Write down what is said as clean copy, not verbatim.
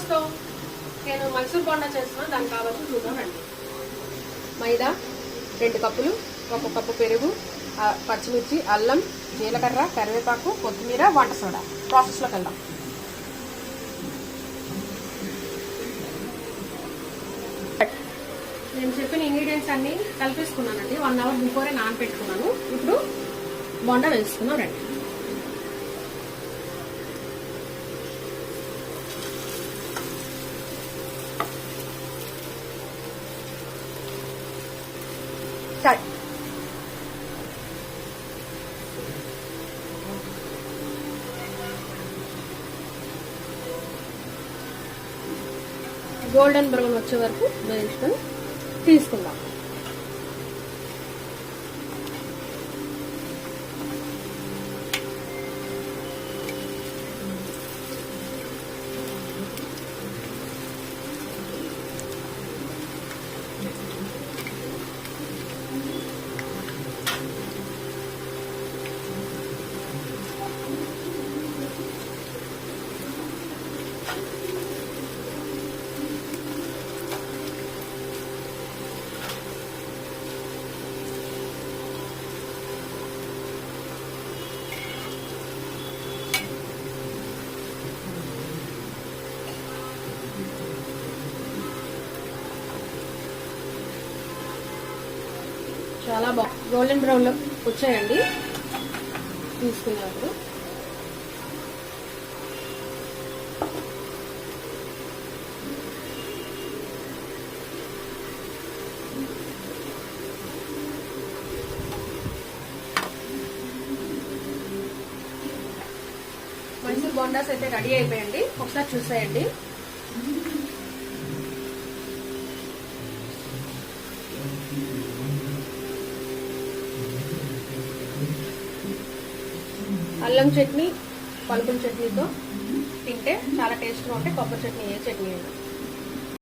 ప్రాసెస్తో నేను మైసూర్ బోండా చేస్తున్నాను. దానికి కావాల్సిన చూద్దాం రండి. మైదా 2 కప్పులు, 1 కప్పు పెరుగు, పచ్చిమిర్చి, అల్లం, జీలకర్ర, కరివేపాకు, కొత్తిమీర, వంట సోడా. ప్రాసెస్లోకి వెళ్దాం. నేను చెప్పిన ఇంగ్రీడియంట్స్ అన్ని కలిపేసుకున్నానండి. 1 అవర్ బిఫోరే నానబెట్టుకున్నాను. ఇప్పుడు బోండా వేసుకున్నాం రండి. గోల్డెన్ బ్రౌన్ వచ్చే వరకు వేయించుకొని తీసుకుందాం. చాలా గోల్డెన్ బ్రౌన్ లో వచ్చాయండి తీసుకున్నప్పుడు. మైసూర్ బోండాస్ అయితే రెడీ అయిపోయండి. ఒకసారి చూసేయండి. అల్లం చట్నీ, పలుపుల చట్నీతో తింటే చాలా టేస్ట్గా ఉంటాయి. కొబ్బరి చట్నీ, ఏ చట్నీ అయినా.